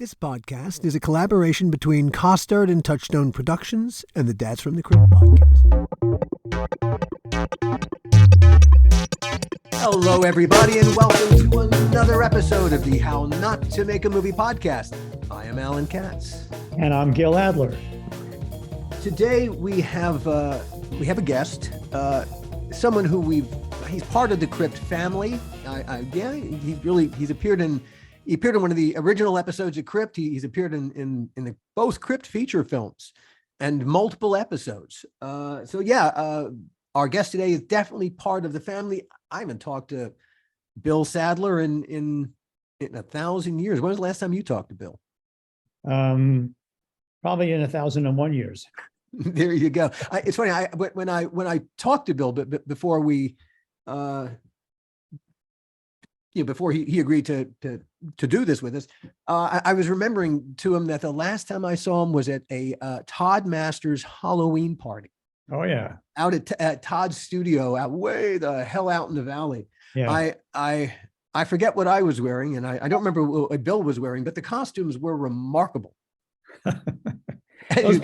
This podcast is a collaboration between Costard and Touchstone Productions and the Dads from the Crypt podcast. Hello, everybody, and welcome to another episode of the How Not to Make a Movie podcast. I am Alan Katz. And I'm Gil Adler. Today we have a guest, someone who he's part of the Crypt family. He's appeared in one of the original episodes of Crypt. He's appeared in both Crypt feature films and multiple episodes. Our guest today is definitely part of the family. I haven't talked to Bill Sadler in 1,000 years. When was the last time you talked to Bill? Probably in 1,001 years. There you go. It's funny. When I talked to Bill, but before we, before he agreed to do this with us, I was remembering to him that the last time I saw him was at a Todd Masters Halloween party. Oh yeah, out at Todd's studio, out way the hell out in the valley. Yeah. I forget what I was wearing, and I don't remember what Bill was wearing, but the costumes were remarkable. Those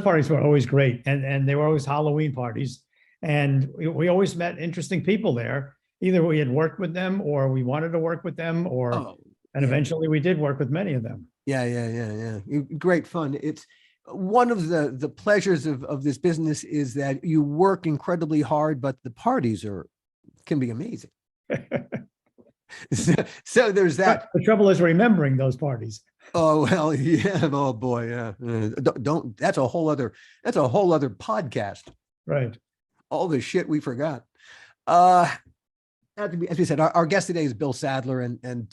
parties were always great, and they were always Halloween parties, and we always met interesting people there. Either we had worked with them, or we wanted to work with them, and eventually we did work with many of them. Yeah. Great fun. It's one of the pleasures of this business is that you work incredibly hard, but the parties can be amazing. so there's that. The trouble is remembering those parties. Oh well, yeah. Oh boy, yeah. Don't. That's a whole other podcast. Right. All the shit we forgot. As we said, our guest today is Bill Sadler, and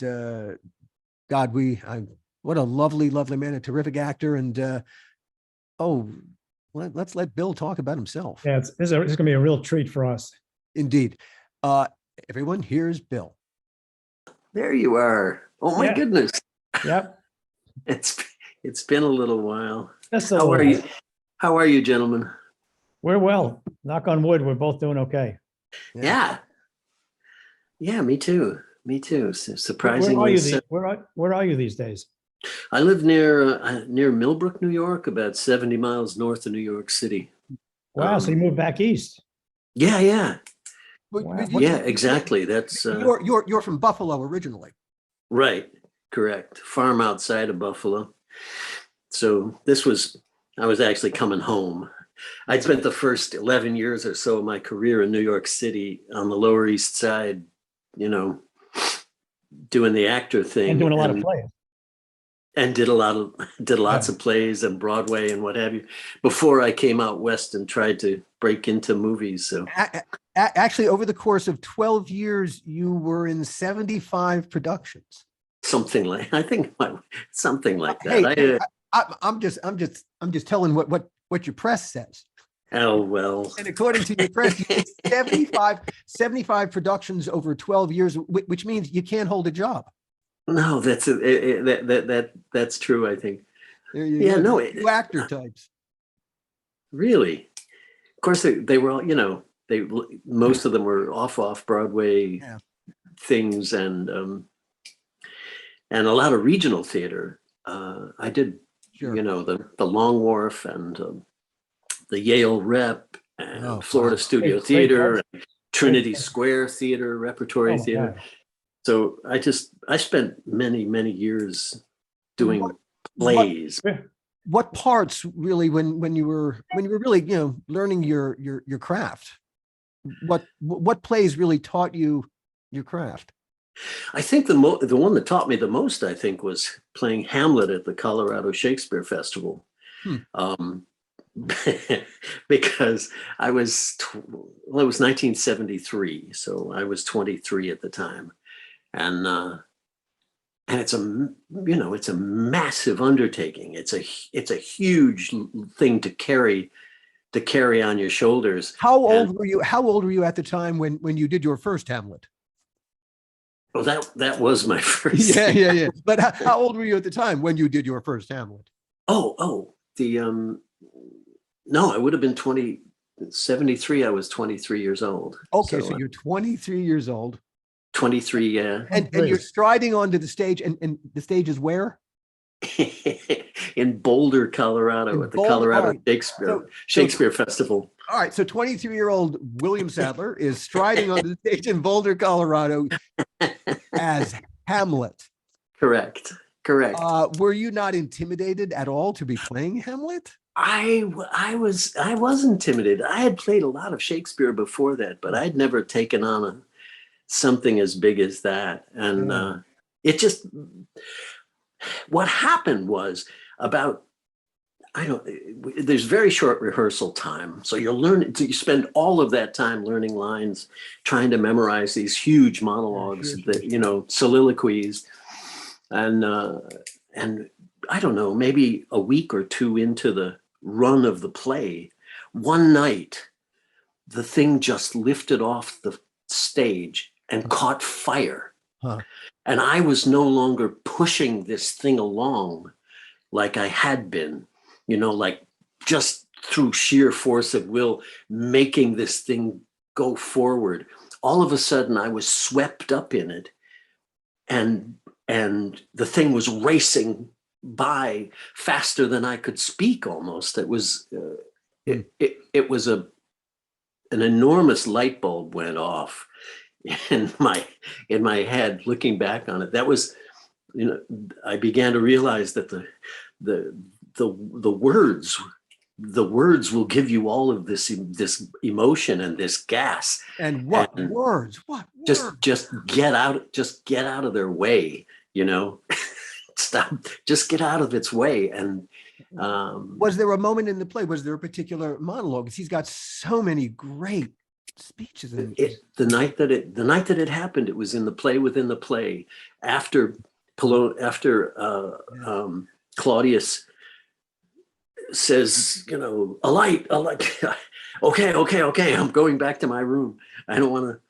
God, what a lovely man, a terrific actor, and let's let Bill talk about himself. Yeah, it's going to be a real treat for us. Indeed. Everyone, here's Bill. There you are. Oh my goodness. Yep. It's been a little while. How are you? How are you, gentlemen? We're well. Knock on wood. We're both doing okay. Yeah, me too. Surprisingly. Where are you these days? I live near Millbrook, New York, about 70 miles north of New York City. Wow, so you moved back east. Yeah. Wow. Yeah, exactly. That's you're from Buffalo originally. Right. Correct. Farm outside of Buffalo. So I was actually coming home. I'd spent the first 11 years or so of my career in New York City on the Lower East Side, doing the actor thing. And doing a lot of plays. And did lots of plays and Broadway and what have you before I came out west and tried to break into movies. So actually, over the course of 12 years, you were in 75 productions. Something like that. Hey, I'm just telling what your press says. Oh well. And according to your press, you did 75 productions over 12 years, which means you can't hold a job. No, that's true. I think. Two actor types. Really, of course they were all. Most of them were off Broadway things and a lot of regional theater. I did, the Long Wharf and the Yale Rep and Florida Studio Theater, and Trinity Square Theater, Repertory Theater. Wow. So I spent many years doing plays. What parts really when you were really learning your craft? What plays really taught you your craft? I think the one that taught me the most, I think, was playing Hamlet at the Colorado Shakespeare Festival. Because it was 1973, so I was 23 at the time, and it's a massive undertaking. It's a huge thing to carry on your shoulders. How old were you at the time when you did your first Hamlet? Well, that was my first. Yeah. But how old were you at the time when you did your first Hamlet? No, I would have been 73. I was 23 years old. Okay, so you're 23 years old. 23, yeah. And you're striding onto the stage, and the stage is where? in Boulder, Colorado, at the Colorado Shakespeare Festival. All right, so 23-year-old William Sadler is striding on the stage in Boulder, Colorado as Hamlet. Correct. Were you not intimidated at all to be playing Hamlet? I was intimidated. I had played a lot of Shakespeare before that, but I'd never taken on something as big as that. And it just, what happened was about, there's very short rehearsal time. So you spend all of that time learning lines, trying to memorize these huge monologues, soliloquies. And I don't know, maybe a week or two into the run of the play, one night, the thing just lifted off the stage and caught fire. And I was no longer pushing this thing along like I had been, like just through sheer force of will, making this thing go forward. All of a sudden I was swept up in it, and the thing was racing by faster than I could speak almost. It was, it was an enormous light bulb went off in my head looking back on it. That was, I began to realize that the words will give you all of this emotion and this gas. And what words? Just get out of their way, Stop, just get out of its way. And was there a moment in the play? Was there a particular monologue? Because he's got so many great speeches. The night that it happened, it was in the play within the play. After Claudius says, a light. Okay. I'm going back to my room. I don't want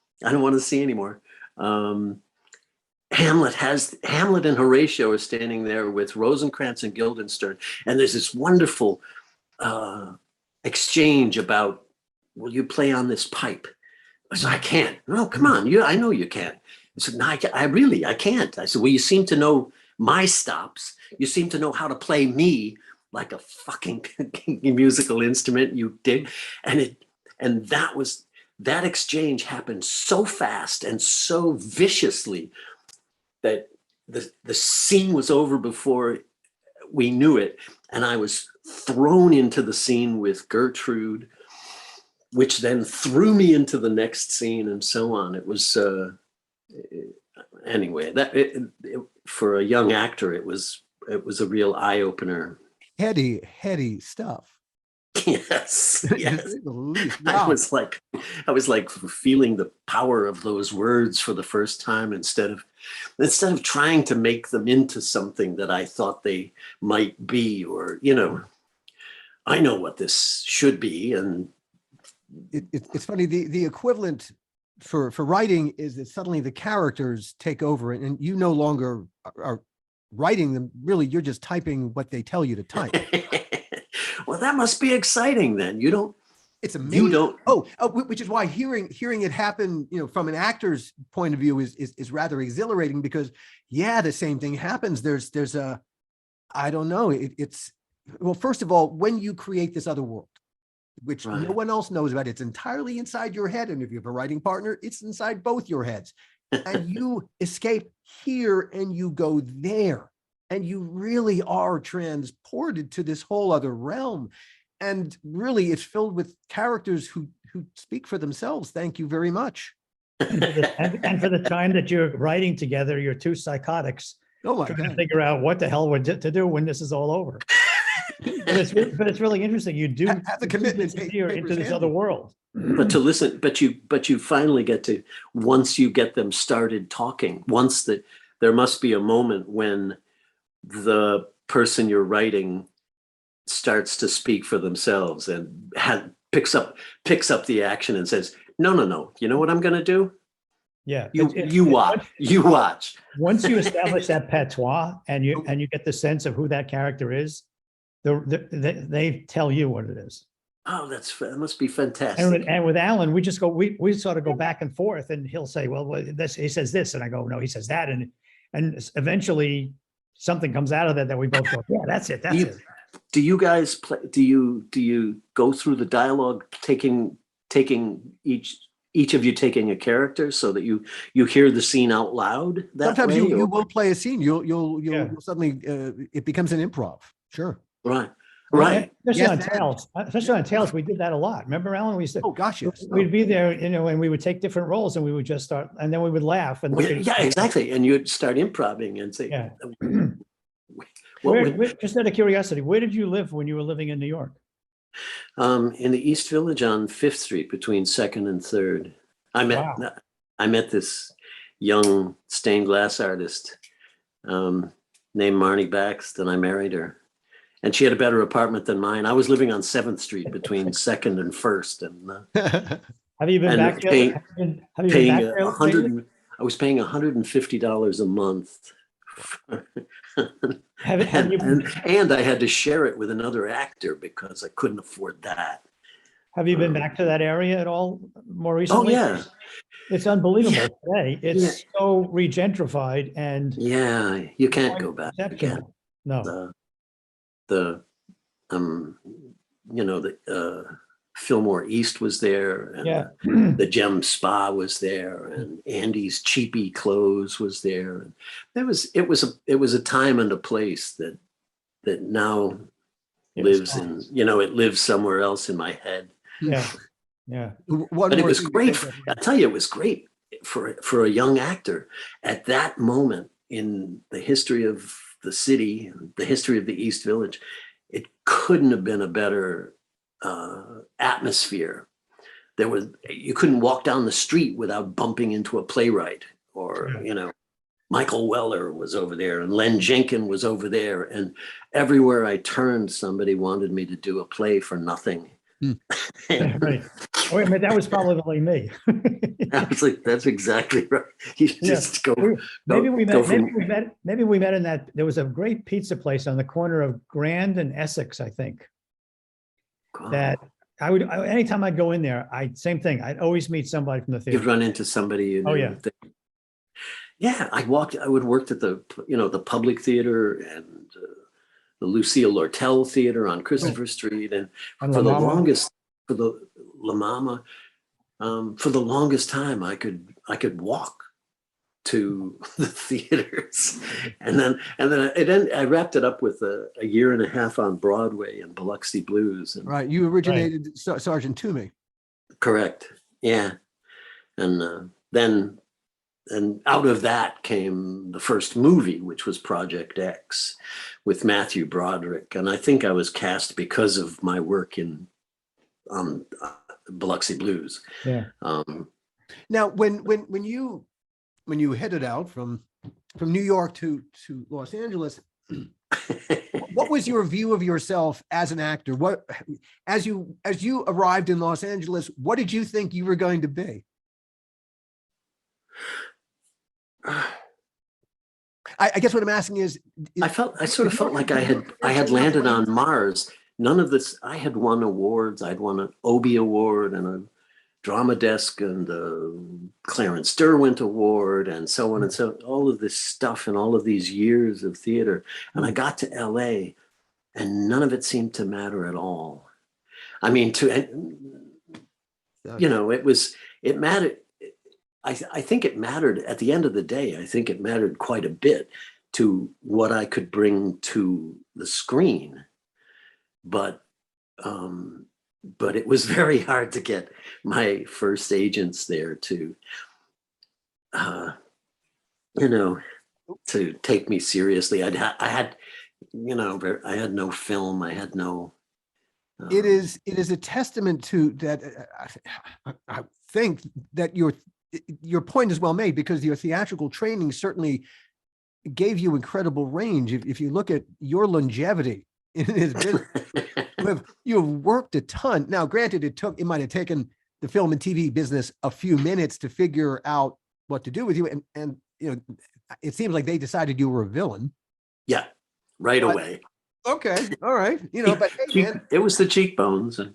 to see anymore. Hamlet and Horatio are standing there with Rosencrantz and Guildenstern, and there's this wonderful exchange about, will you play on this pipe? I said, I can't. No, come on, I know you can. I said, no, I can't. I said, well, you seem to know my stops. You seem to know how to play me like a fucking musical instrument, you dig. And that exchange happened so fast and so viciously that the scene was over before we knew it. And I was thrown into the scene with Gertrude, which then threw me into the next scene and so on. It was, anyway, for a young actor, it was a real eye opener. Heady stuff. Yes. Wow. I was like feeling the power of those words for the first time, instead of trying to make them into something that I thought they might be, or, I know what this should be. And it's funny, the equivalent for writing is that suddenly the characters take over and you no longer are writing them. Really, you're just typing what they tell you to type. Well, that must be exciting then. It's amazing. You don't. Which is why hearing it happen, from an actor's point of view is rather exhilarating, because the same thing happens. There's a, I don't know. Well, first of all, when you create this other world, which no one else knows about, it's entirely inside your head. And if you have a writing partner, it's inside both your heads. And you escape here and you go there. And you really are transported to this whole other realm. And really, it's filled with characters who speak for themselves. Thank you very much. And for the time that you're writing together, you're two psychotics trying to figure out what the hell we're to do when this is all over. But it's really interesting. You do have the commitment into this other world. But to listen, but you finally get to, once you get them started talking, there must be a moment when the person you're writing starts to speak for themselves and picks up the action and says, no, you know what I'm going to do? Yeah. You watch. Once you establish that patois and you get the sense of who that character is, they tell you what it is. Oh, that must be fantastic. And with Alan, we sort of go back and forth, and he'll say, well, he says this, and I go, no, he says that. And eventually something comes out of that we both go, yeah, that's it. That's it. Do you guys play? Do you go through the dialogue, taking each of you taking a character so that you hear the scene out loud? Sometimes way, you will play a scene. You'll suddenly it becomes an improv. Sure. Right. Right. Especially on Tales, we did that a lot. Remember, Alan? We used to, oh gosh, yes. We'd be there, and we would take different roles, and we would just start, and then we would laugh and look at yeah, exactly. And you'd start improvising and say, yeah. What Just out of curiosity, where did you live when you were living in New York? in the East Village on 5th Street between 2nd and 3rd. I met this young stained glass artist named Marnie Bax, and I married her. And she had a better apartment than mine. I was living on 7th Street between 2nd and 1st. And have you been back there? I was paying $150 a month. And I had to share it with another actor because I couldn't afford that. Have you been back to that area at all more recently? Oh yeah, it's unbelievable today. It's so regentrified, and you can't go back again. No, the Fillmore East was there, and the Gem Spa was there, and Andy's Cheapy Clothes was there. And it was a time and a place that now lives in, it lives somewhere else in my head. Yeah. But it was great. I tell you, it was great for a young actor at that moment in the history of the city, the history of the East Village. It couldn't have been a better atmosphere. You couldn't walk down the street without bumping into a playwright, or Michael Weller was over there, and Len Jenkin was over there, and everywhere I turned, somebody wanted me to do a play for nothing. Right. Wait a minute, that was probably me. I was like, that's exactly right. You just go. Maybe we met in that. There was a great pizza place on the corner of Grand and Essex, I think. God. That I would, anytime I'd go in there, same thing. I'd always meet somebody from the theater. You'd run into somebody. I would work at the Public Theater and the Lucille Lortel Theater on Christopher Street, and for the longest time, I could walk to the theaters, and then I wrapped it up with a year and a half on Broadway and Biloxi Blues. And, right, you originated Sergeant Toomey. Correct. Yeah, and then out of that came the first movie, which was Project X with Matthew Broderick, and I think I was cast because of my work on Biloxi Blues. Yeah. Now, when you headed out from New York to Los Angeles, what was your view of yourself as an actor? What, as you arrived in Los Angeles, what did you think you were going to be? I guess what I'm asking is I sort of felt like I had landed on Mars. None of this. I had won awards. I'd won an Obie Award and a Drama Desk and a Clarence Derwent Award, and so on and so all of this stuff and all of these years of theater. And I got to LA, and none of it seemed to matter at all. I mean, it mattered. I think it mattered at the end of the day. I think it mattered quite a bit to what I could bring to the screen, but it was very hard to get my first agents there to take me seriously. I had no film. I had no. It is a testament to that. I think that your point is well made, because your theatrical training certainly gave you incredible range. If you look at your longevity in this business, you have worked a ton. Now, granted, it might have taken the film and TV business a few minutes to figure out what to do with you, and it seems like they decided you were a villain. Yeah, right away. Okay, all right, but hey, man, it was the cheekbones and.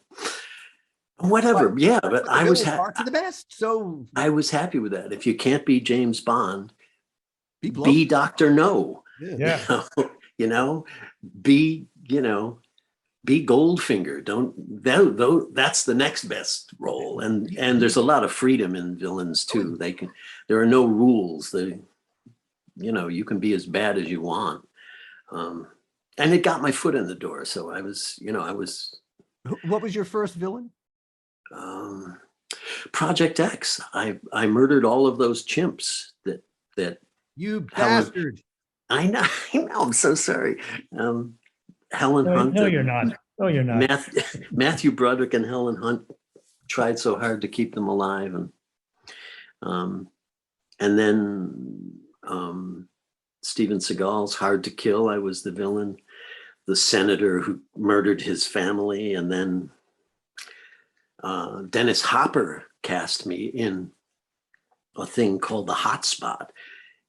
Whatever, but I was to the best. So I was happy with that. If you can't be James Bond, be Dr. No. Yeah. You know, be, you know, be Goldfinger. That's the next best role. And there's a lot of freedom in villains too. There are no rules. You know, you can be as bad as you want. And it got my foot in the door. So I was. What was your first villain? Project X. I murdered all of those chimps that You bastard. I know. I'm so sorry. Helen No, Hunt. no, you're not. No, you're not. Matthew Broderick and Helen Hunt tried so hard to keep them alive, and then Steven Seagal's Hard to Kill. I was the villain, the senator who murdered his family, and then Dennis Hopper cast me in a thing called The Hot Spot,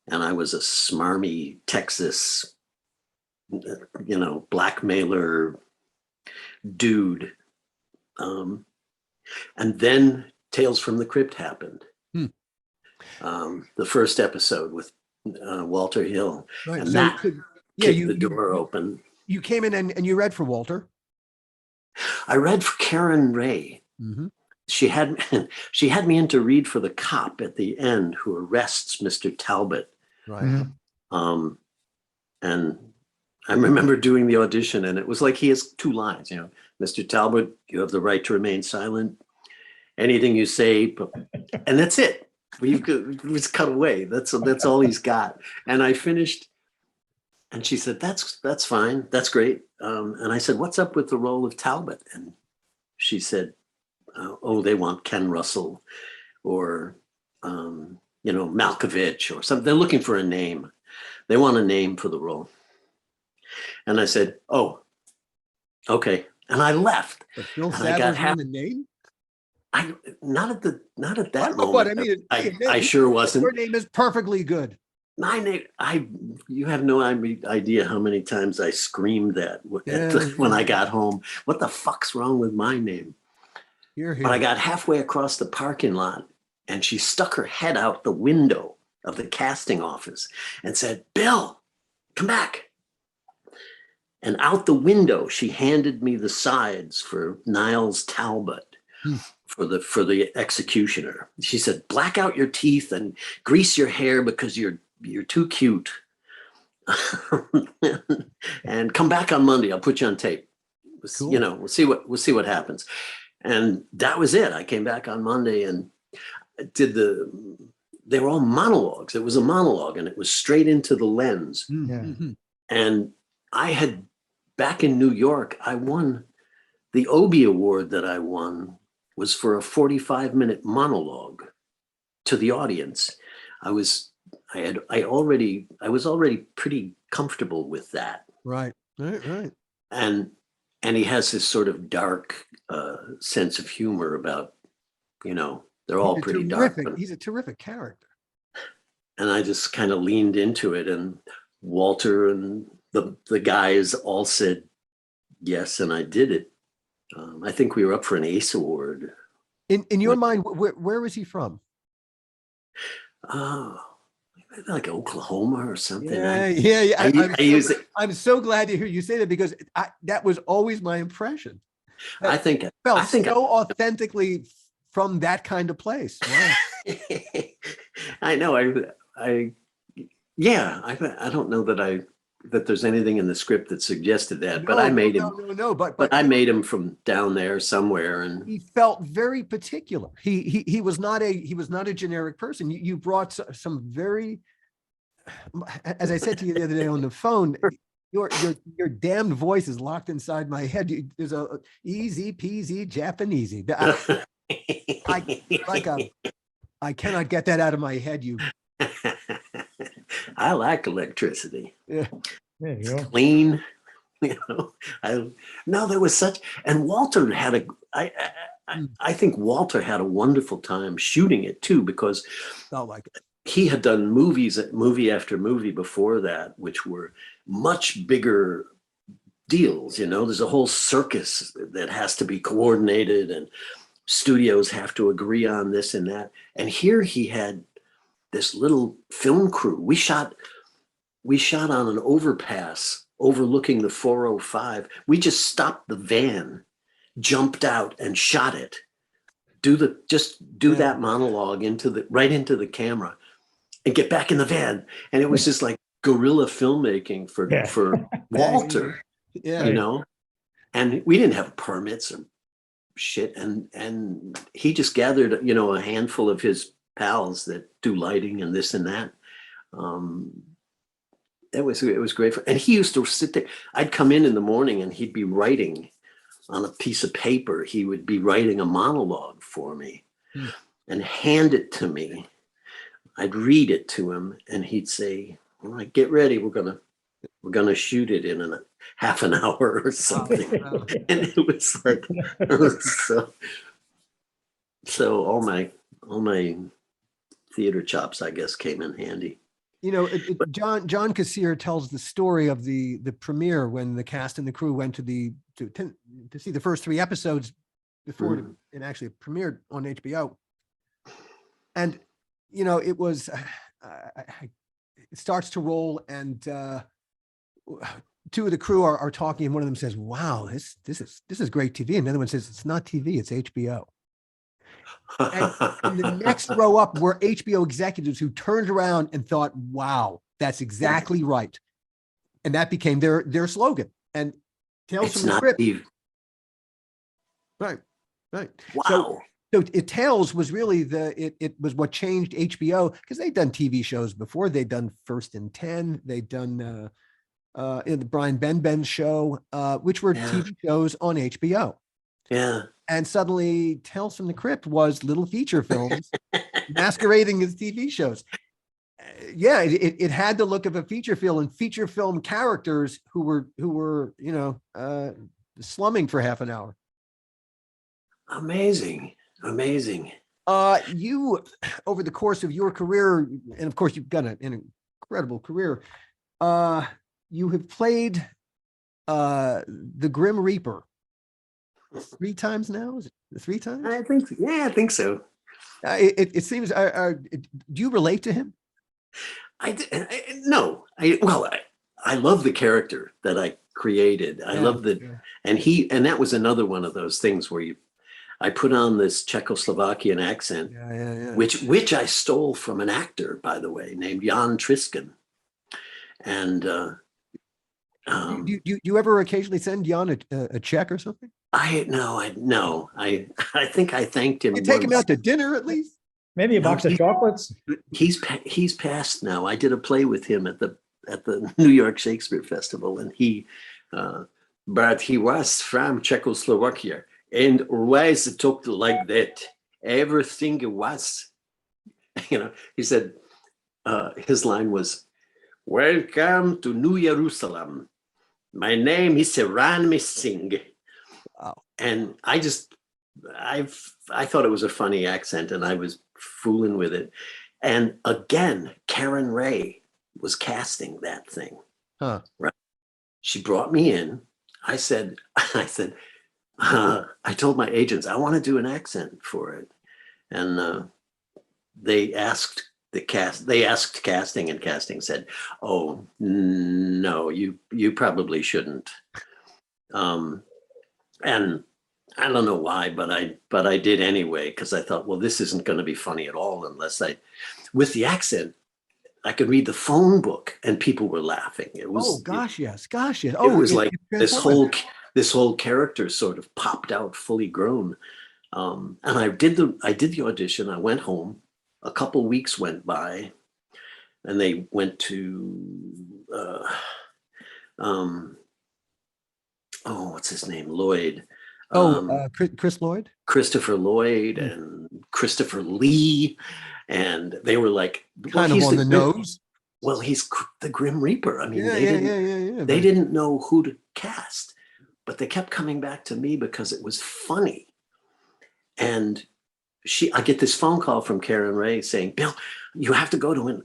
and I was a smarmy Texas, blackmailer dude. And then Tales from the Crypt happened. The first episode with Walter Hill. Right. And So that kicked the door open. You came in and you read for Walter. I read for Karen Ray. Mm-hmm. She had me in to read for the cop at the end who arrests Mr. Talbot. Right. Mm-hmm. And I remember doing the audition, and it was like he has two lines, Mr. Talbot, you have the right to remain silent. Anything you say, and that's it. It was cut away. That's all he's got. And I finished, and she said, "That's fine. That's great." And I said, "What's up with the role of Talbot?" And she said, "Oh, they want Ken Russell, or Malkovich, or something. They're looking for a name. They want a name for the role." And I said, "Oh, okay." And I left. But Bill And I got Sadler's the name? Not at that moment. But I mean, I sure wasn't. Your name is perfectly good. My name, you have no idea how many times I screamed that when I got home. What the fuck's wrong with my name? But I got halfway across the parking lot, and she stuck her head out the window of the casting office and said, "Bill, come back." And out the window, she handed me the sides for Niles Talbot for the executioner. She said, "Black out your teeth and grease your hair because you're too cute. And come back on Monday. I'll put you on tape. Cool. We'll see what happens." And that was it. I came back on Monday and they were all monologues. It was a monologue, and it was straight into the lens. Mm-hmm. And I had, back in New York, I won the Obie Award that I won was for a 45-minute monologue to the audience. I was already pretty comfortable with that. Right. And he has this sort of dark sense of humor about, they're all pretty dark. He's a terrific character. And I just kind of leaned into it, and Walter and the guys all said yes, and I did it. I think we were up for an ACE Award. In your mind, where was he from? Like Oklahoma or something. Yeah. I'm so glad to hear you say that, because that was always my impression. I think so authentically from that kind of place. Wow. I know. I don't know that there's anything in the script that suggested that, but I made him. No. But I made him from down there somewhere, and he felt very particular. He was not a generic person. You brought some very, as I said to you the other day on the phone, your damned voice is locked inside my head. There's a easy peasy Japanesey. I cannot get that out of my head. I like electricity. Yeah. There you go. Clean. There was such, and Walter had I think Walter had a wonderful time shooting it too, because he had done movie after movie before that, which were much bigger deals. There's a whole circus that has to be coordinated, and studios have to agree on this and that. And here he had this little film crew. We shot we shot on an overpass overlooking the 405. We just stopped the van, jumped out and shot it. Do that monologue right into the camera and get back in the van. And it was just like guerrilla filmmaking for Walter, you know, and we didn't have permits or shit. And he just gathered, you know, a handful of his pals that do lighting and this and that. It was great. And he used to sit there. I'd come in the morning and he'd be writing on a piece of paper. He would be writing a monologue for me and hand it to me. I'd read it to him and he'd say, all right, get ready. We're gonna shoot it in a half an hour or something. And it was like, so all my theater chops, I guess, came in handy. You know, John Kassir tells the story of the premiere when the cast and the crew went to see the first 3 episodes before it actually premiered on HBO. And, you know, it was, it starts to roll and 2 of the crew are talking and one of them says, wow, this is great TV. And the other one says, it's not TV, it's HBO. And the next row up were HBO executives who turned around and thought, wow, that's exactly right. And that became their slogan. And Tales from the Crypt. Right. Wow. So Tales was really it was what changed HBO, because they'd done TV shows before. They'd done First and 10. They'd done the Brian Ben show, which were TV shows on HBO. Yeah. And suddenly Tales from the Crypt was little feature films masquerading as TV shows. It had the look of a feature film and feature film characters who were, you know, slumming for half an hour. Amazing. You, over the course of your career, and of course you've got an incredible career, you have played the Grim Reaper 3 times now. Is it 3 times? I think so. It seems. Do you relate to him? No. I love the character that I created. I love and that was another one of those things where I put on this Czechoslovakian accent, which I stole from an actor, by the way, named Jan Triskin. And do you ever occasionally send Jan a check or something? I think I thanked him. You take him out to dinner at least? Maybe a box of chocolates. He's passed now. I did a play with him at the New York Shakespeare Festival, and but he was from Czechoslovakia and always talked like that. Everything was, you know. He said his line was, "Welcome to New Jerusalem. My name is Ran Singh." Wow. And I thought it was a funny accent and I was fooling with it. And again, Karen Ray was casting that thing. Huh. Right. She brought me in. I told my agents, I want to do an accent for it. And they asked casting, and casting said, oh, no, you probably shouldn't. And I don't know why, but I did anyway, because I thought, well, this isn't going to be funny at all unless with the accent, I could read the phone book and people were laughing. It was, yes. Oh, it was like this whole character sort of popped out fully grown. And I did the audition. I went home. A couple weeks went by, and they went to what's his name? Lloyd. Chris Lloyd? Christopher Lloyd and Christopher Lee. And they were like, kind of on the nose. Well, he's the Grim Reaper. I mean, they didn't know who to cast, but they kept coming back to me because it was funny. And I get this phone call from Karen Ray saying, Bill, you have to go to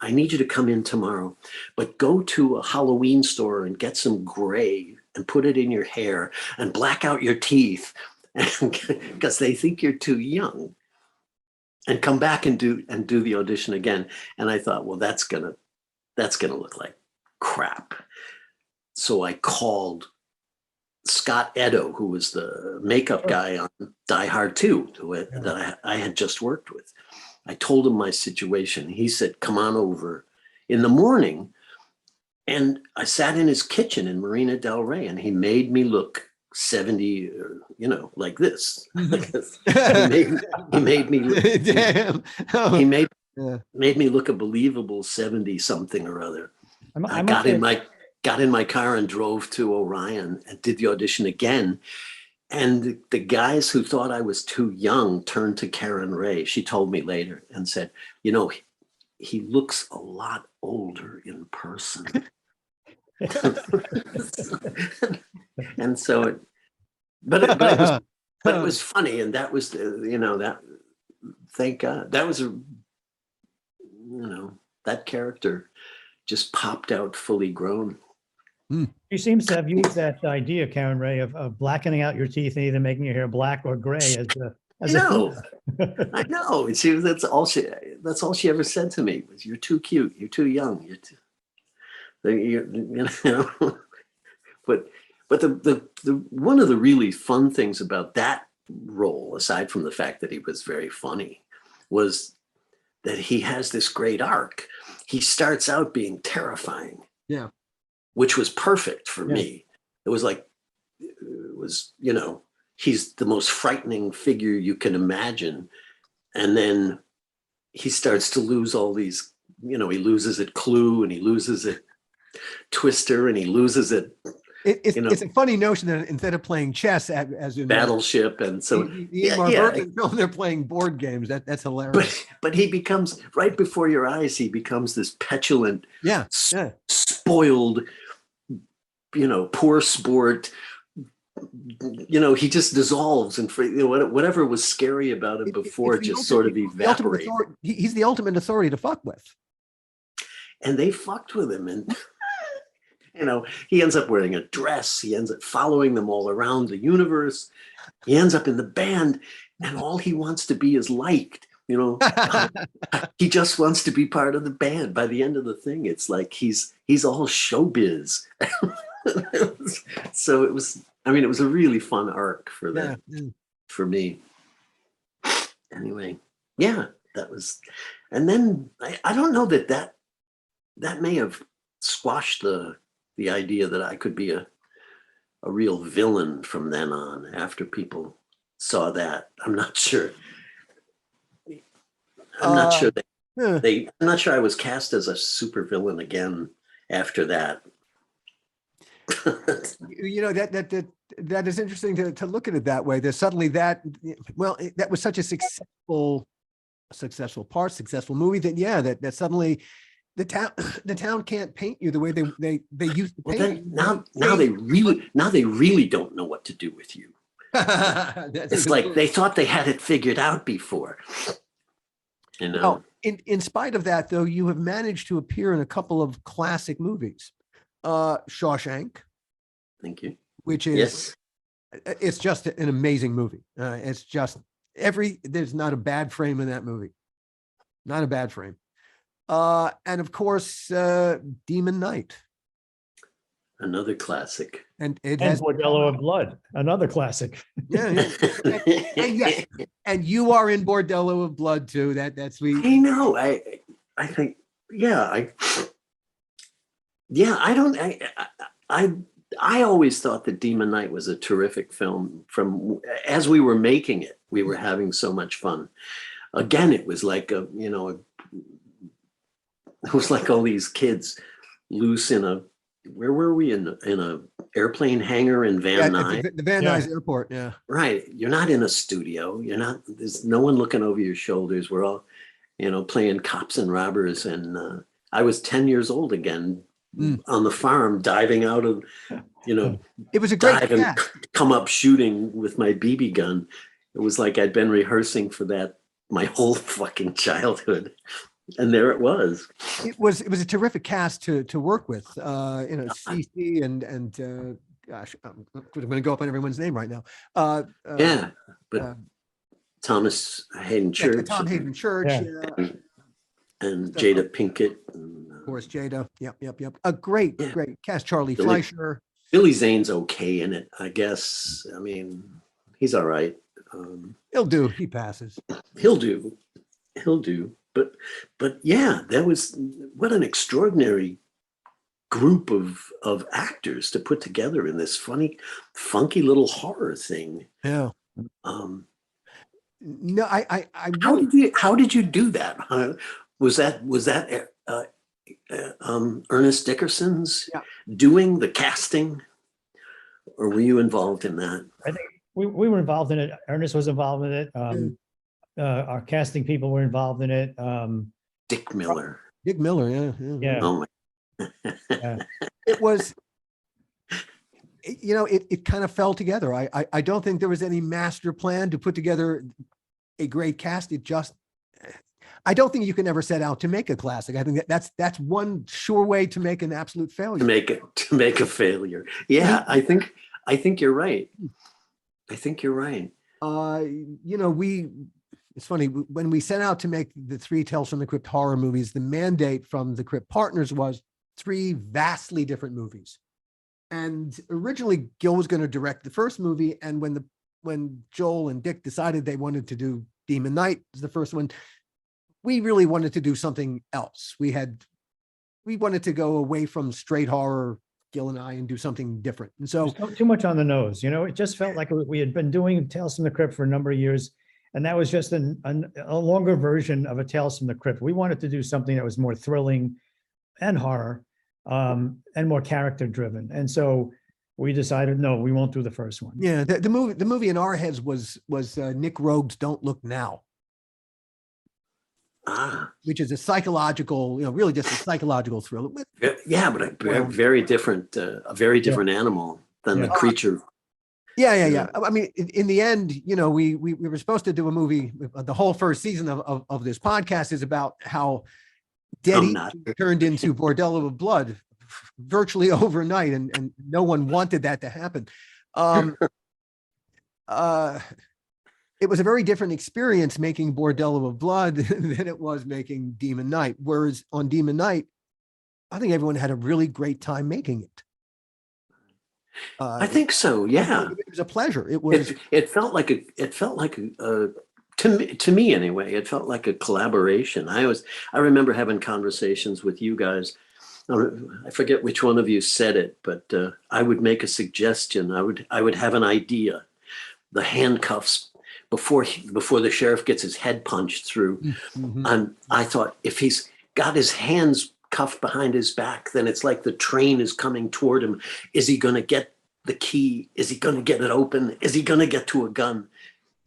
I need you to come in tomorrow, but go to a Halloween store and get some gray and put it in your hair and black out your teeth because they think you're too young, and come back and do the audition again. And I thought, well, that's gonna look like crap. So I called Scott Edo, who was the makeup guy on Die Hard 2, that I had just worked with. I told him my situation. He said, come on over in the morning. And I sat in his kitchen in Marina Del Rey, and he made me look 70, or, you know, like this. he made me look, Damn. he made me look a believable 70 something or other. I got in my car and drove to Orion and did the audition again. And the guys who thought I was too young turned to Karen Ray. She told me later and said, you know, he looks a lot older in person. And so but it was funny. And that was, you know, that, thank God, that was that character just popped out fully grown. She seems to have used that idea, Karen Ray, of blackening out your teeth and either making your hair black or gray I know. That's all she ever said to me was, "You're too cute. You're too young. You know." But the one of the really fun things about that role, aside from the fact that he was very funny, was that he has this great arc. He starts out being terrifying. Yeah. Which was perfect for me. It was, you know, he's the most frightening figure you can imagine. And then he starts to lose all these, you know, he loses at Clue, and he loses at Twister, and he loses at, it's a funny notion that instead of playing chess as in Battleship, and so the Bergman film, they're playing board games. That's hilarious. But he becomes, right before your eyes, he becomes this petulant, spoiled, you know, poor sport. You know, he just dissolves, and whatever was scary about him before just sort of evaporates. He's the ultimate authority to fuck with. And they fucked with him, and you know, he ends up wearing a dress. He ends up following them all around the universe. He ends up in the band, and all he wants to be is liked. You know, he just wants to be part of the band. By the end of the thing, it's like he's all showbiz. So it was a really fun arc for that, for me. Anyway, that was, and then I don't know that may have squashed the idea that I could be a real villain from then on. After people saw that, I'm not sure. I'm not sure I'm not sure I was cast as a supervillain again after that. You know, that is interesting to look at it that way. There's suddenly that was such a successful movie that suddenly the town can't paint you the way they used to paint you. Now they really don't know what to do with you. It's like they thought they had it figured out before. You know. Well, in spite of that, though, you have managed to appear in a couple of classic movies. Shawshank. Thank you. Which is, it's just an amazing movie. It's just there's not a bad frame in that movie. Not a bad frame. And of course, Demon Knight. Another classic. And it has Bordello of Blood, another classic. And you are in Bordello of Blood too. That's we. I know. I think. I always thought that Demon Knight was a terrific film. From as we were making it, we were having so much fun. Again, it was like it was like all these kids loose in a. Where were we in a airplane hangar in Van Nuys? The Van Nuys airport. Yeah. Right. You're not in a studio. There's no one looking over your shoulders. We're all, playing cops and robbers. And I was 10 years old again on the farm, diving out of, it was a great and come up shooting with my BB gun. It was like I'd been rehearsing for that my whole fucking childhood. And there it was. It was a terrific cast to work with. CC and gosh, I'm going to go up on everyone's name right now. But Thomas Hayden Church. Tom Hayden Church. and Jada Pinkett. And, Of course, Jada. Yep. A great cast. Charlie Fleischer. Billy Zane's okay in it, I guess. I mean, he's all right. He'll do. He passes. He'll do. But yeah, that was what an extraordinary group of actors to put together in this funky little horror thing. Yeah. No, I how did you do that? Was that Ernest Dickerson's doing the casting, or were you involved in that? I think we were involved in it. Ernest was involved in it. Our casting people were involved in it. Dick Miller. Yeah. Oh my. It was, it kind of fell together. I don't think there was any master plan to put together a great cast. I don't think you can ever set out to make a classic. I think that's one sure way to make an absolute failure. To make a failure. Yeah, I think you're right. It's funny, when we set out to make the 3 Tales from the Crypt horror movies, the mandate from the Crypt partners was 3 vastly different movies. And originally Gil was going to direct the first movie. And when Joel and Dick decided they wanted to do Demon Knight as the first one, we really wanted to do something else. We wanted to go away from straight horror, Gil and I, and do something different. And so too much on the nose, it just felt like we had been doing Tales from the Crypt for a number of years. And that was just a longer version of a Tales from the Crypt. We wanted to do something that was more thrilling and horror, and more character driven. And so we decided, no, we won't do the first one. Yeah, the movie in our heads was Nick Rogue's Don't Look Now, which is a psychological, really just a psychological thriller. Yeah, but a very different animal than the creature. Yeah. I mean, in the end, we were supposed to do a movie. The whole first season of this podcast is about how Dead turned into Bordello of Blood virtually overnight, and no one wanted that to happen. It was a very different experience making Bordello of Blood than it was making Demon Knight. Whereas on Demon Knight, I think everyone had a really great time making it. I think so. Yeah, it was a pleasure. It felt like a to me anyway. It felt like a collaboration. I remember having conversations with you guys. I forget which one of you said it, but I would make a suggestion. I would have an idea. The handcuffs before the sheriff gets his head punched through. Mm-hmm. I thought if he's got his hands cuffed behind his back, then it's like the train is coming toward him. Is he going to get the key? Is he going to get it open? Is he going to get to a gun?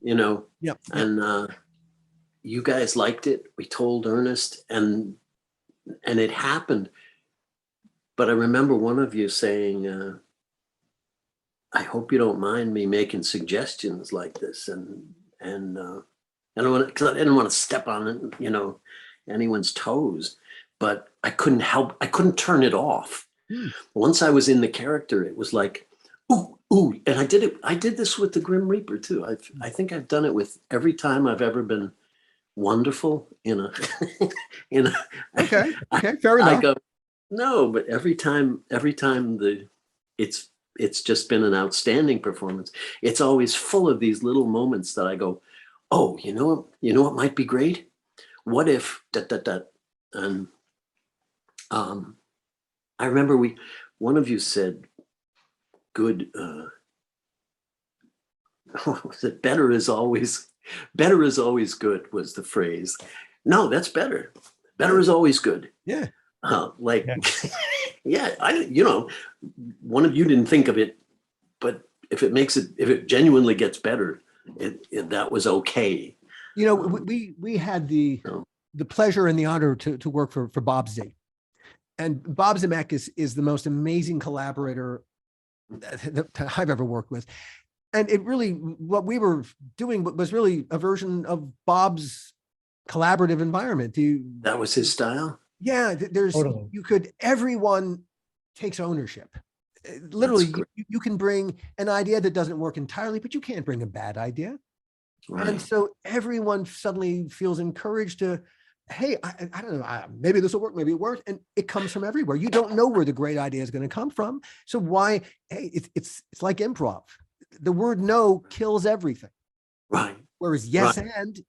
Yep. And you guys liked it. We told Ernest, and it happened. But I remember one of you saying, I hope you don't mind me making suggestions like this. And I didn't want to step on anyone's toes. But I couldn't turn it off. Once I was in the character, it was like, ooh, and I did this with the Grim Reaper too. I think I've done it with every time I've ever been wonderful in a Okay, fair enough. I go, no, but every time it's just been an outstanding performance. It's always full of these little moments that I go, oh, you know what might be great? What if and I remember one of you said, good, what was it? Better is always good was the phrase. No, that's better. Better is always good. Yeah. Yeah, one of you didn't think of it, but if it genuinely gets better, that was okay. We had the pleasure and the honor to work for Bob Z. And Bob Zemeckis is the most amazing collaborator that I've ever worked with. And what we were doing was really a version of Bob's collaborative environment. That was his style? Yeah, Totally. Everyone takes ownership. Literally, you can bring an idea that doesn't work entirely, but you can't bring a bad idea. Right. And so everyone suddenly feels encouraged to hey, I don't know, maybe this will work, maybe it won't. And it comes from everywhere. You don't know where the great idea is going to come from. So why, hey, it's like improv. The word no kills everything. Right. Whereas yes, Right. and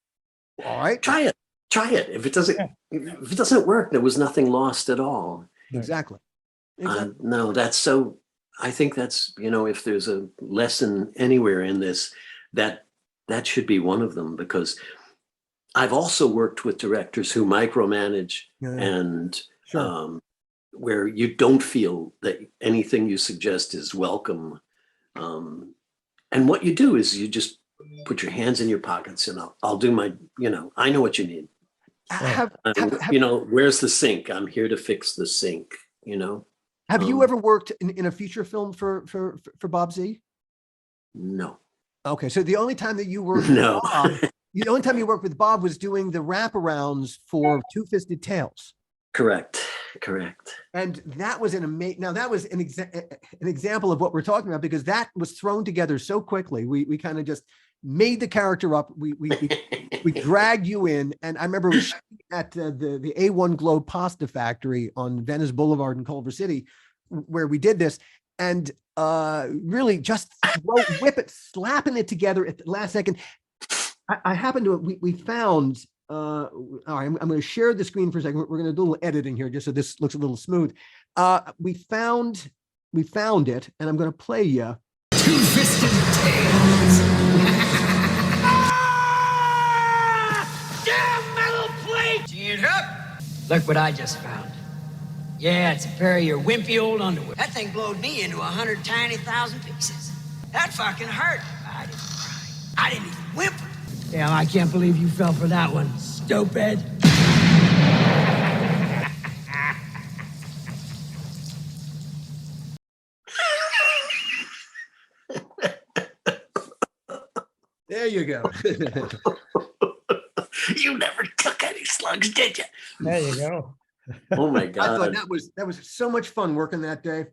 all right. Try it. Try it. If it doesn't work, there was nothing lost at all. Exactly. No, that's so, I think that's, if there's a lesson anywhere in this, that should be one of them, because I've also worked with directors who micromanage and Sure. Where you don't feel that anything you suggest is welcome. And what you do is you just put your hands in your pockets and I'll do my, I know what you need. Where's the sink? I'm here to fix the sink, Have you ever worked in a feature film for Bob Z? No. Okay, so the only time that you worked No. with Bob, the only time you worked with Bob was doing the wraparounds for Two-Fisted Tales. Correct. And that was an amazing. Now that was an example of what we're talking about, because that was thrown together so quickly. We kind of just made the character up. We dragged you in, and I remember at the A1 Globe Pasta Factory on Venice Boulevard in Culver City, where we did this, and really just slapping it together at the last second. I happened to we found. All right, I'm going to share the screen for a second. We're going to do a little editing here just so this looks a little smooth. We found it, and I'm going to play you. Two-Fisted Tales. Damn metal plate! Stand up. Look what I just found. Yeah, it's a pair of your wimpy old underwear. That thing blowed me into 100 tiny thousand pieces. That fucking hurt. I didn't cry. I didn't even whimper. Damn, I can't believe you fell for that one, stupid. There you go. You never took any slugs, did you? There you go. Oh my I God. thought that was so much fun working that day.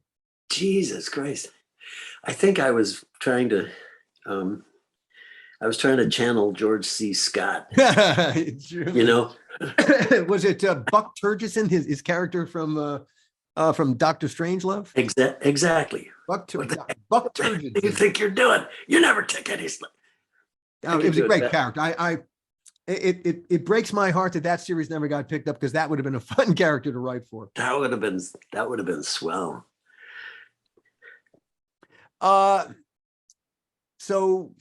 Jesus Christ. I think I was trying to channel George C. Scott. Was it Buck Turgison, his character from Dr. Strangelove? Exactly. Buck What Turgison. do you think you're doing? You never took any slugs. Oh, it was a great character. It breaks my heart that series never got picked up, because that would have been a fun character to write for. That would have been swell. So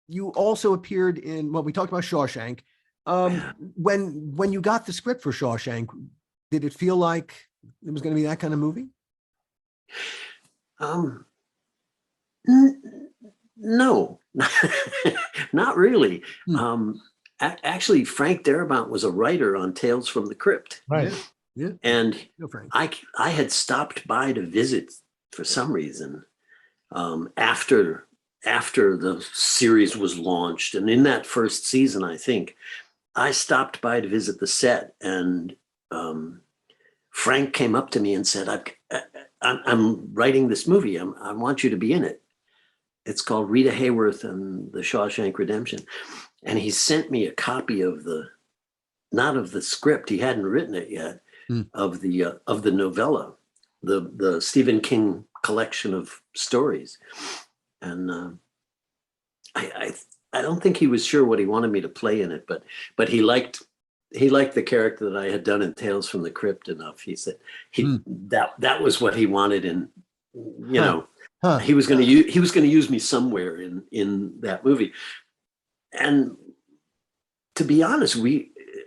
you also appeared in, well, we talked about Shawshank. When you got the script for Shawshank, did it feel like it was going to be that kind of movie? No, not really. Actually, Frank Darabont was a writer on Tales from the Crypt. Right. Yeah. And Frank. I had stopped by to visit for some reason after the series was launched. And in that first season, I think, I stopped by to visit the set, and Frank came up to me and said, I'm writing this movie. I want you to be in it. It's called Rita Hayworth and the Shawshank Redemption. And he sent me a copy of not of the script, he hadn't written it yet, of the novella, the Stephen King collection of stories. And I don't think he was sure what he wanted me to play in it, but he liked the character that I had done in Tales from the Crypt enough. He said that was what he wanted, and he was going to use me somewhere in that movie. And to be honest,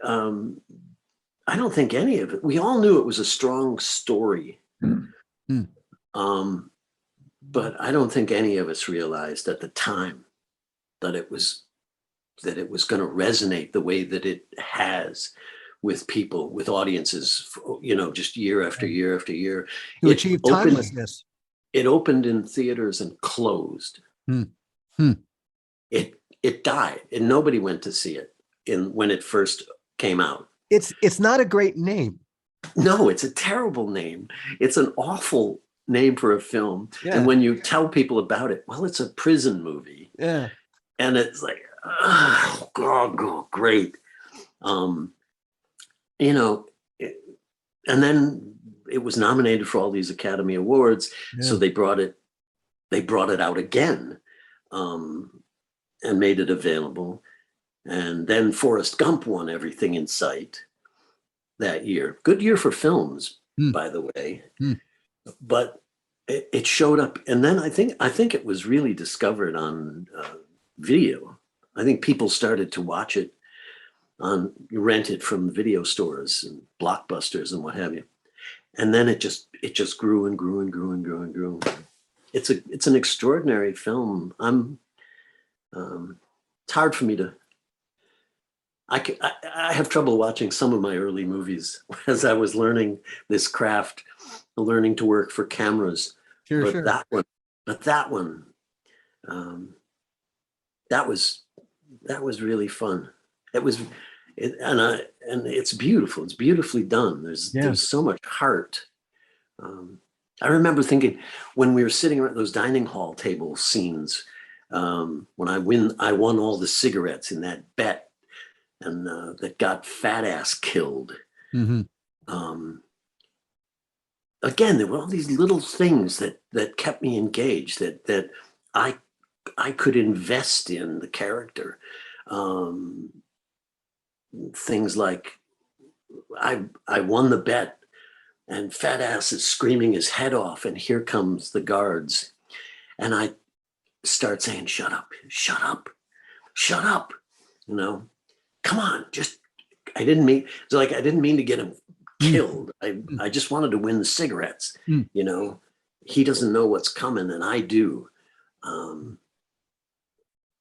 I don't think any of it. We all knew it was a strong story, but I don't think any of us realized at the time that it was going to resonate the way that it has with people, with audiences, just year after year after year. To achieve timelessness. It opened in theaters and closed. It died, and nobody went to see it when it first came out. It's not a great name. No, it's a terrible name. It's an awful name for a film. Yeah. And when you tell people about it, well, it's a prison movie. Yeah. And it's like, oh, great. you know, and then it was nominated for all these Academy Awards. So they brought it out again, and made it available. And then Forrest Gump won everything in sight that year. Good year for films, by the way. But it showed up, and then I think it was really discovered on video. I think people started to watch it rent it from video stores and Blockbusters and what have you. And then it just grew and grew and grew and grew and grew. It's an extraordinary film. It's hard for me to. I have trouble watching some of my early movies as I was learning this craft, learning to work for cameras. But that one, that was really fun. And it's beautiful. It's beautifully done. There's so much heart. I remember thinking when we were sitting around those dining hall table scenes, when I won all the cigarettes in that bet, and that got Fat Ass killed. Again, there were all these little things that kept me engaged, that I could invest in the character. Things like I won the bet, and Fat Ass is screaming his head off, and here comes the guards, and I start saying, "Shut up, shut up, shut up," you know. Come on, I didn't mean to get him killed. I just wanted to win the cigarettes. You know, he doesn't know what's coming, and I do. And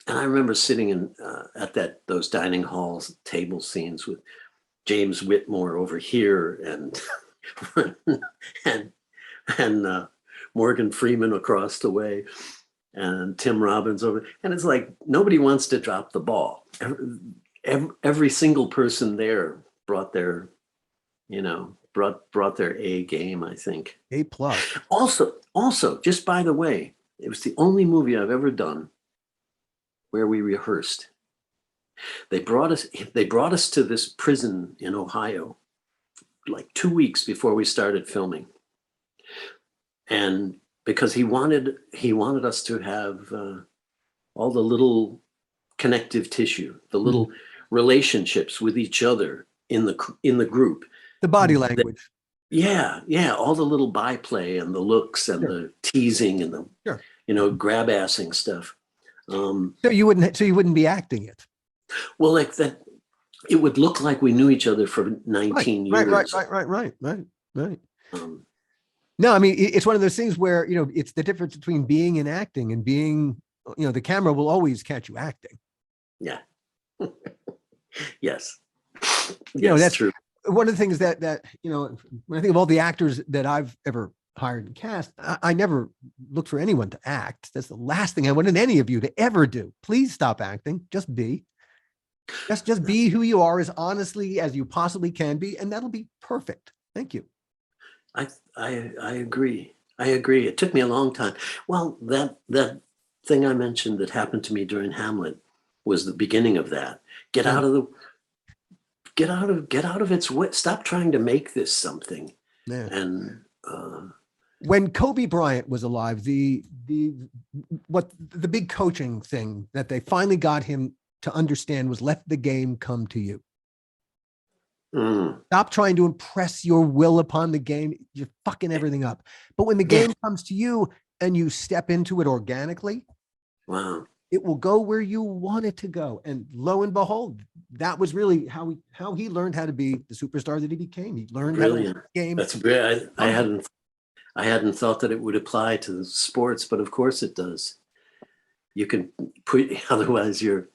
I remember sitting at those dining hall table scenes with James Whitmore over here, and Morgan Freeman across the way, and Tim Robbins over, and it's like nobody wants to drop the ball. Every single person there brought their A game, I think. A+. Also, just by the way, it was the only movie I've ever done where we rehearsed. They brought us to this prison in Ohio like 2 weeks before we started filming. And because he wanted us to have all the little connective tissue, the little relationships with each other in the group, the body language. All the little byplay and the looks and the teasing and the grab assing stuff. So you wouldn't be acting it. Well, like that, it would look like we knew each other for 19 years. Right. No, I mean, it's one of those things where, it's the difference between being and acting, and being, the camera will always catch you acting. Yeah. Yes. That's true. One of the things that when I think of all the actors that I've ever hired and cast, I never looked for anyone to act. That's the last thing I wanted any of you to ever do. Please stop acting. Just be. Just be who you are as honestly as you possibly can be, and that'll be perfect. Thank you. I agree. It took me a long time. Well, that thing I mentioned that happened to me during Hamlet was the beginning of that. Get out of its way. Stop trying to make this something. Yeah. And when Kobe Bryant was alive, the big coaching thing that they finally got him to understand was let the game come to you. Stop trying to impress your will upon the game. You're fucking everything up. But when the game comes to you and you step into it organically, wow, it will go where you want it to go. And lo and behold, that was really how he learned how to be the superstar that he became. He learned how to play the game. That's great. I hadn't thought that it would apply to sports, but of course it does. You can otherwise you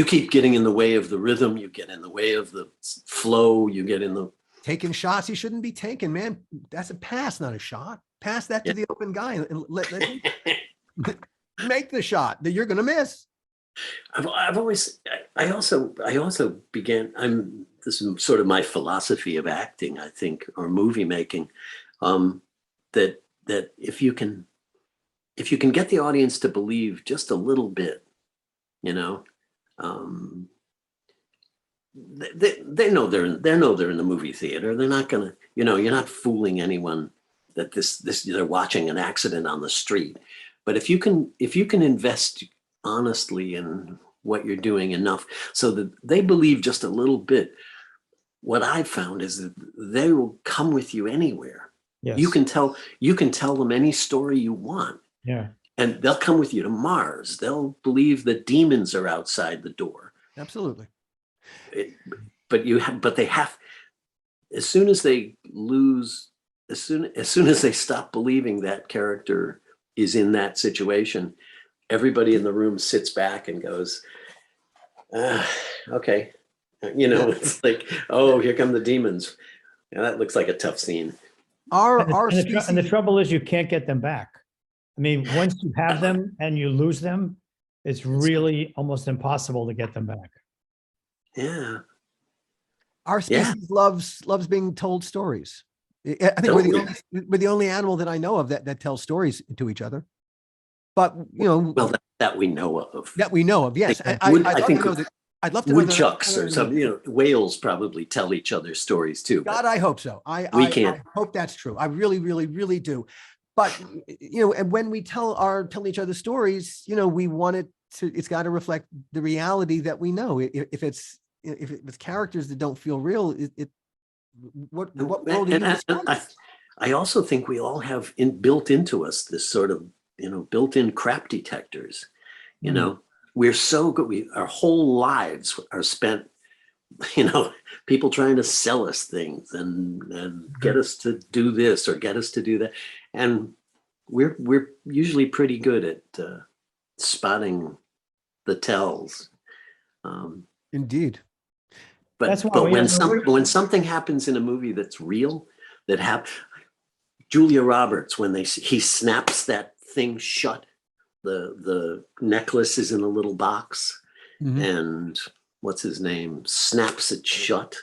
keep getting in the way of the rhythm. You get in the way of the flow. You get in the taking shots he shouldn't be taking, man. That's a pass, not a shot. Pass that to the open guy and let him make the shot that you're going to miss. I also began. This is sort of my philosophy of acting, I think, or movie making. That if you can get the audience to believe just a little bit, they know they're in the movie theater. They're not gonna, you're not fooling anyone that this they're watching an accident on the street. But if you can invest honestly in what you're doing enough so that they believe just a little bit, what I've found is that they will come with you anywhere. Yes. You can tell them any story you want. Yeah. And they'll come with you to Mars. They'll believe that demons are outside the door. Absolutely. But they have, as soon as they stop believing that character is in that situation, everybody in the room sits back and goes, okay. It's like, oh, here come the demons. Yeah, that looks like a tough scene. And the trouble is you can't get them back. I mean, once you have them and you lose them, it's really almost impossible to get them back. Yeah. Our species loves being told stories. I think we're the only animal that I know of that tells stories to each other. But well, that we know of. That we know of, yes. I'd love to know woodchucks or some, whales probably tell each other stories too. God, I hope so. I hope that's true. I really, really, really do. But and when we tell each other stories, we want it's got to reflect the reality that we know. If it's characters that don't feel real, what world are you? I also think we all have built into us this sort of built-in crap detectors. We're so good. Our whole lives are spent, people trying to sell us things and get us to do this or get us to do that. And we're usually pretty good at spotting the tells. Indeed. But when something happens in a movie that's real, Julia Roberts, when he snaps that thing shut, the necklace is in a little box, and what's his name snaps it shut,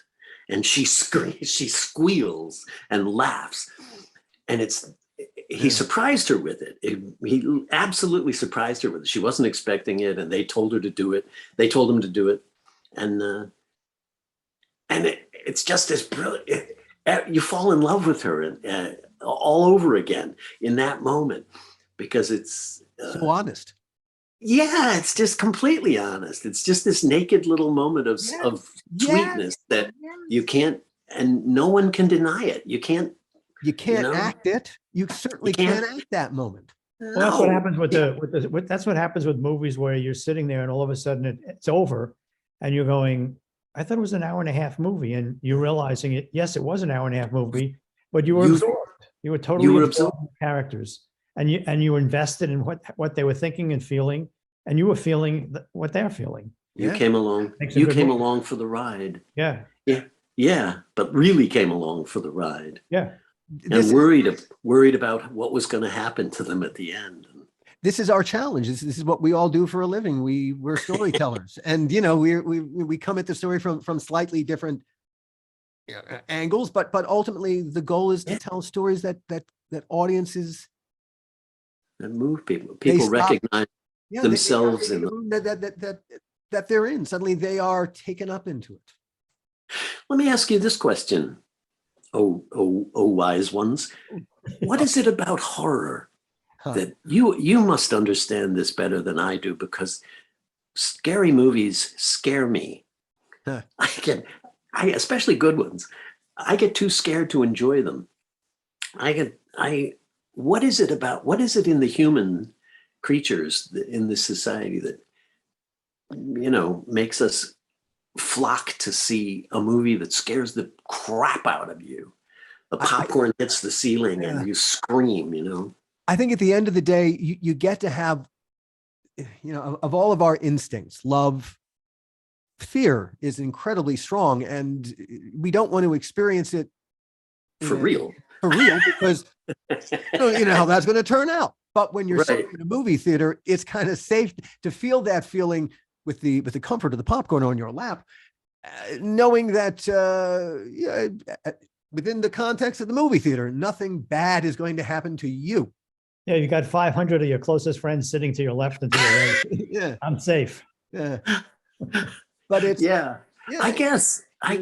and she squeals and laughs, and he surprised her with it. He absolutely surprised her with it. She wasn't expecting it, and they told her to do it. They told him to do it, and it's just as brilliant. You fall in love with her all over again in that moment, because it's so honest. Yeah, it's just completely honest. It's just this naked little moment of sweetness that you can't, and no one can deny it. You can't act it. You certainly can't act that moment. Well, that's what happens that's what happens with movies where you're sitting there and all of a sudden it's over and you're going, I thought it was an hour and a half movie, and you're realizing it. Yes, it was an hour and a half movie, but you were absorbed. You were totally absorbed in the characters. And you were invested in what they were thinking and feeling, and you were feeling what they're feeling. You came along for the ride. Yeah. Yeah. But really came along for the ride. Yeah. And worried about what was going to happen to them at the end. This is our challenge. This is what we all do for a living. We're storytellers, and we come at the story from slightly different angles, but ultimately the goal is to tell stories that audiences. That move people recognize themselves in that they're in. Suddenly they are taken up into it. Let me ask you this question, oh wise ones. What is it about horror that you must understand this better than I do, because scary movies scare me. I especially good ones. I get too scared to enjoy them. What is it in the human creatures in this society that, makes us flock to see a movie that scares the crap out of you? The popcorn hits the ceiling and you scream, I think at the end of the day, you get to have, of all of our instincts, love, fear is incredibly strong, and we don't want to experience it for real. Because you know how that's going to turn out. But when you're sitting in a movie theater, it's kind of safe to feel that feeling with the comfort of the popcorn on your lap, knowing that within the context of the movie theater, nothing bad is going to happen to you. Yeah, you got 500 of your closest friends sitting to your left and to your right. Yeah, I'm safe. Yeah, but it's Yeah. I guess. I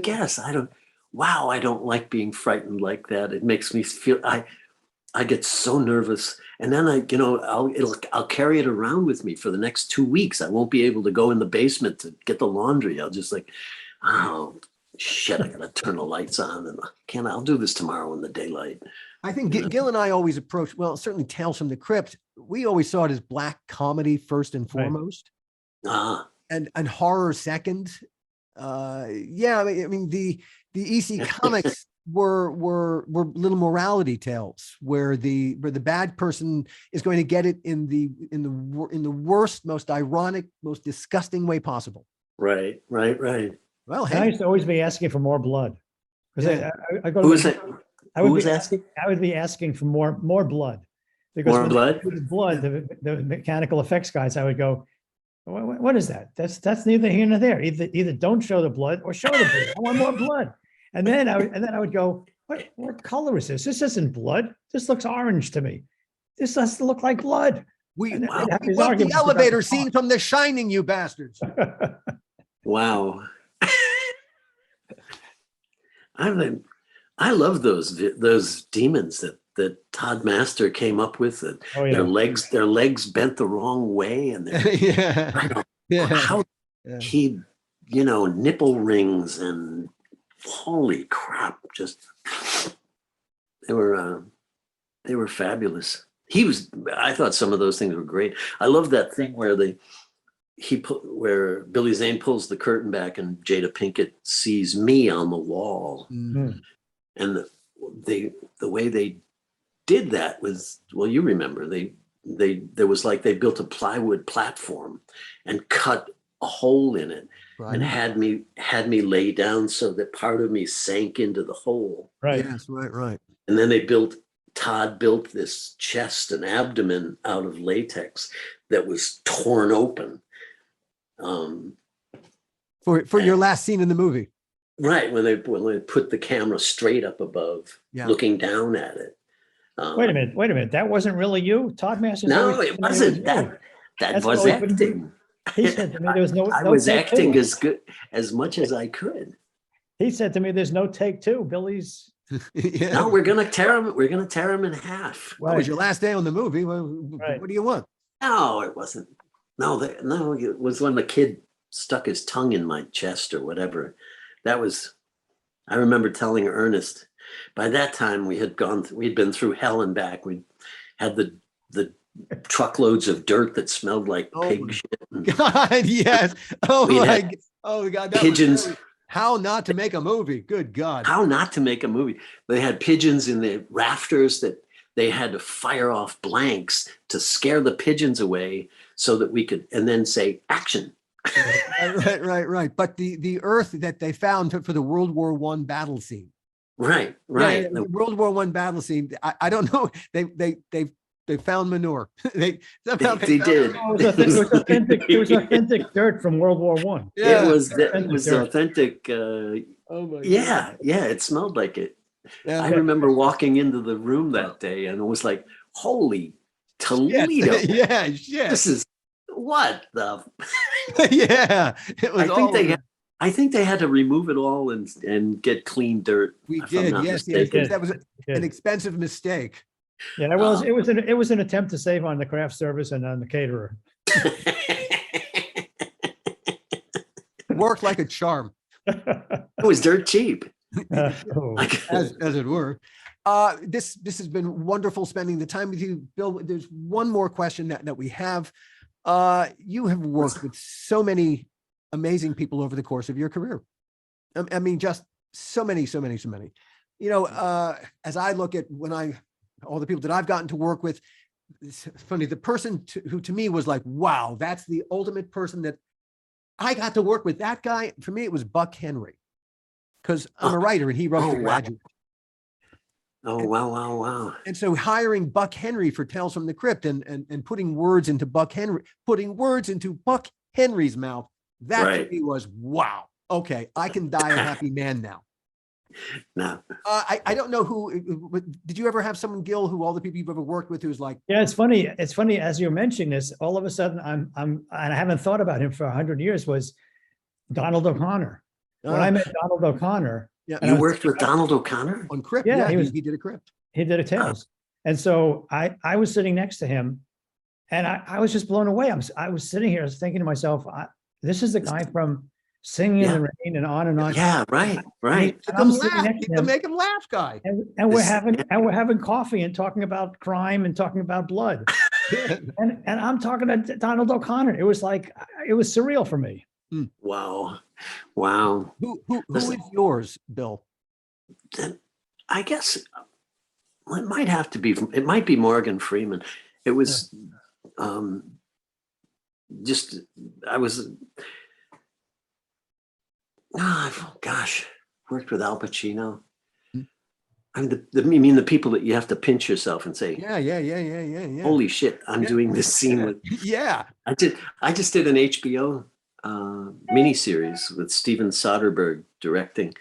don't. Wow, I don't like being frightened like that. It makes me feel. I get so nervous, and then I'll carry it around with me for the next 2 weeks. I won't be able to go in the basement to get the laundry. I'll just like, oh shit, I gotta turn the lights on, and I'll do this tomorrow in the daylight. I think Gil and I always approach, well, certainly Tales from the Crypt. We always saw it as black comedy first and foremost, and horror second. Yeah, I mean the EC comics were little morality tales where the bad person is going to get it in the worst, most ironic, most disgusting way possible. Right. Well, And I hey, used to always be asking for more blood. Because Yeah. I go Who to was it? Who was asking? I would be asking for more blood. Because More when blood? they did blood, the mechanical effects guys, I would go, what is that? That's neither here nor there. Either don't show the blood or show the blood. I want more blood. And then I would go, what color is this? This isn't blood. This looks orange to me. This has to look like blood. we And want they'd have these the arguments about elevator the scene from The Shining, you bastards. Wow. I love those demons that Todd Master came up with. That Oh, yeah. their legs bent the wrong way, and how he, nipple rings and holy crap! Just they were fabulous. I thought some of those things were great. I love that thing where where Billy Zane pulls the curtain back and Jada Pinkett sees me on the wall. Mhm. And the way they did that was, well, you remember, there was like they built a plywood platform and cut a hole in it, Right. and had me lay down so that part of me sank into the hole. Right. Yes, right. And then Todd built this chest and abdomen out of latex that was torn open. For your last scene in the movie. Right, when they put the camera straight up above, looking down at it. Wait a minute. That wasn't really you? Todd Masters? No, it wasn't. That was acting. He said to me there was no. I no was take acting two. as much as I could. He said to me, "There's no take two." Billy's. Yeah. No, we're gonna tear him. We're gonna tear him in half. That was your last day on the movie. Well, Right. What do you want? No, it wasn't. No, it was when the kid stuck his tongue in my chest or whatever. I remember telling Ernest. By that time, we'd been through hell and back. We had the truckloads of dirt that smelled like pig shit. God, yes. Oh God. That Pigeons. was how not to make a movie. Good God. How not to make a movie. They had pigeons in the rafters that they had to fire off blanks to scare the pigeons away so that we could, and then say action. Right. But the earth that they found for the World War I battle scene. Right. Yeah, the World War I battle scene. I don't know. They found manure. They did. It was authentic dirt from World War I. Yeah. It was authentic. Oh my God. Yeah. It smelled like it. Yeah. I remember walking into the room that day and it was like, holy Toledo. Yeah, shit. This is what the. Yeah. It was I think they had to remove it all and get clean dirt. We if I'm did. not Yes. mistaken. That was an expensive mistake. Yeah, it was an attempt to save on the craft service and on the caterer. Worked like a charm. It was dirt cheap. As it were. This has been wonderful spending the time with you, Bill. There's one more question that we have. You have worked with so many amazing people over the course of your career. I mean, just so many. As I look at all the people that I've gotten to work with, it's funny, the person who to me was like, wow, that's the ultimate person that I got to work with. That guy, for me, it was Buck Henry, because I'm a writer and he wrote The Graduate. Wow. And so hiring Buck Henry for Tales from the Crypt and putting words into Buck Henry's mouth, that for me was, wow, okay, I can die a happy man now. No. I don't know who, did you ever have someone, Gil, who all the people you've ever worked with who's like. Yeah, it's funny as you're mentioning this, all of a sudden and I haven't thought about him for 100 years, was Donald O'Connor. when I met Donald O'Connor. Yeah. and I You was- worked with Donald O'Connor? On Crypt. Yeah, Yeah, he was- he did a Crypt. He did a Tales. And so I was sitting next to him and I was just blown away. I was sitting here thinking to myself, this is the guy from Singing in the Rain and on and on. Yeah, right. Make And him I'm sitting laugh. next to him. Make him laugh, guy. And we're having coffee and talking about crime and talking about blood. And I'm talking to Donald O'Connor. It was surreal for me. Wow. Who is yours, Bill? Then I guess it might have to be. It might be Morgan Freeman. It was just. I was. Oh gosh, worked with Al Pacino. I mean the people that you have to pinch yourself and say, Yeah. "Holy shit, I'm doing this scene with." Yeah. I just did an HBO miniseries with Steven Soderbergh directing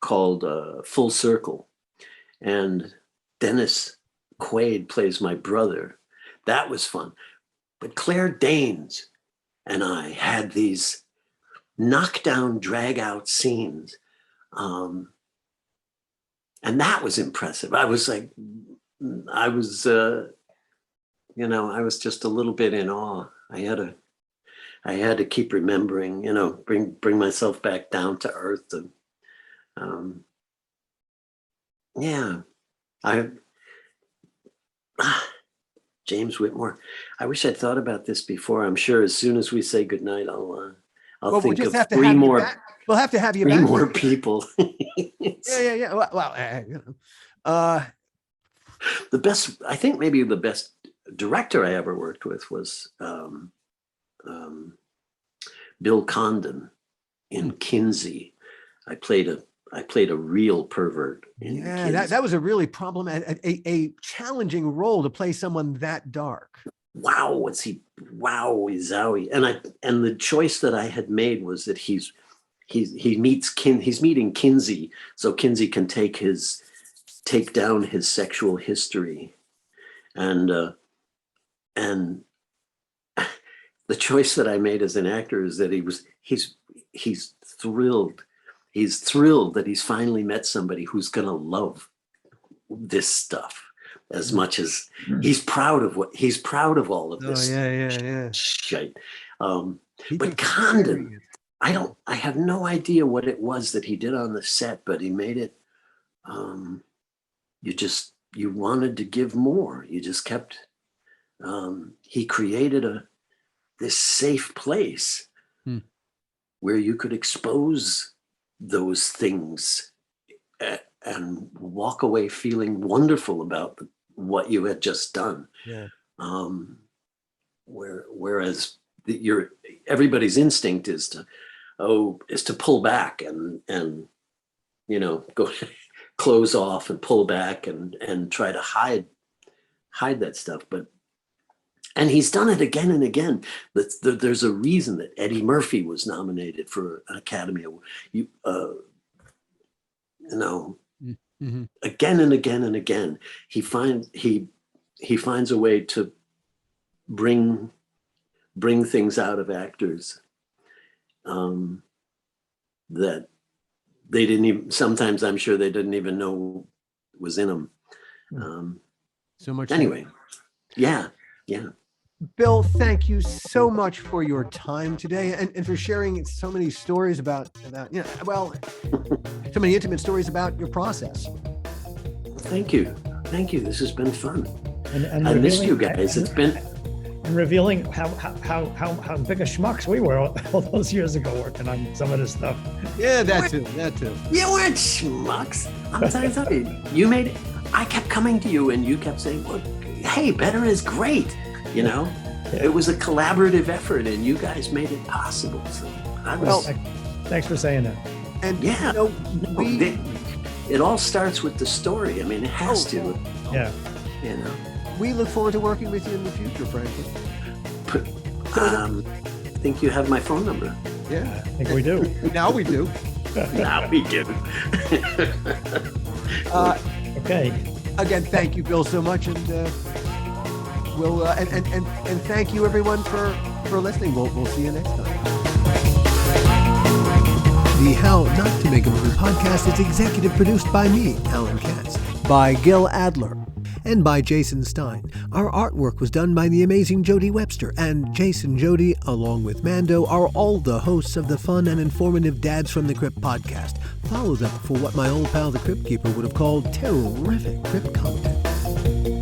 called Full Circle, and Dennis Quaid plays my brother. That was fun. But Claire Danes and I had these knockdown, drag out scenes. And that was impressive. I was just a little bit in awe. I had to keep remembering, bring myself back down to earth. And James Whitmore. I wish I'd thought about this before. I'm sure as soon as we say goodnight, I'll think of three more. We'll have to have you three back. more people. Yeah. Well, The best, I think maybe the best director I ever worked with was Bill Condon in Kinsey. I played a real pervert in Kinsey. that was a really a challenging role to play someone that dark. Wowie zowie. And the choice that I had made was that he's meeting Kinsey, so Kinsey can take down his sexual history. And the choice that I made as an actor is that he's thrilled. He's thrilled that he's finally met somebody who's gonna love this stuff as much as he's proud of all of this. Shite. But Condon, I have no idea what it was that he did on the set, but he made it, you wanted to give more. You just kept, he created this safe place where you could expose those things and walk away feeling wonderful about what you had just done. Yeah. Whereas everybody's instinct is to pull back and go close off and pull back and try to hide that stuff. And he's done it again and again. There's a reason that Eddie Murphy was nominated for an Academy Award. Again and again and again, he finds a way to bring things out of actors that they didn't even. Sometimes I'm sure they didn't even know was in them. So much. Anyway, yeah. Bill, thank you so much for your time today and for sharing so many stories about so many intimate stories about your process. Thank you. This has been fun. And I missed you guys. It's been and revealing how big a schmucks we were all those years ago working on some of this stuff. Yeah, that too. You weren't schmucks. I'm telling you, you made it. I kept coming to you and you kept saying, "Look, hey, better is great." It was a collaborative effort and you guys made it possible. So thanks for saying that. And it all starts with the story. I mean, it has to. Yeah. We look forward to working with you in the future, frankly. I think you have my phone number. Yeah. I think we do. Now we do. Now we do. Okay. Again, thank you, Bill, so much, and we'll and thank you everyone for listening. We'll see you next time. The How Not to Make a Movie podcast is executive produced by me, Alan Katz, by Gil Adler, and by Jason Stein. Our artwork was done by the amazing Jody Webster, and Jason Jody, along with Mando, are all the hosts of the fun and informative Dads from the Crypt podcast. Follow them for what my old pal the Crypt Keeper would have called terrific crypt content.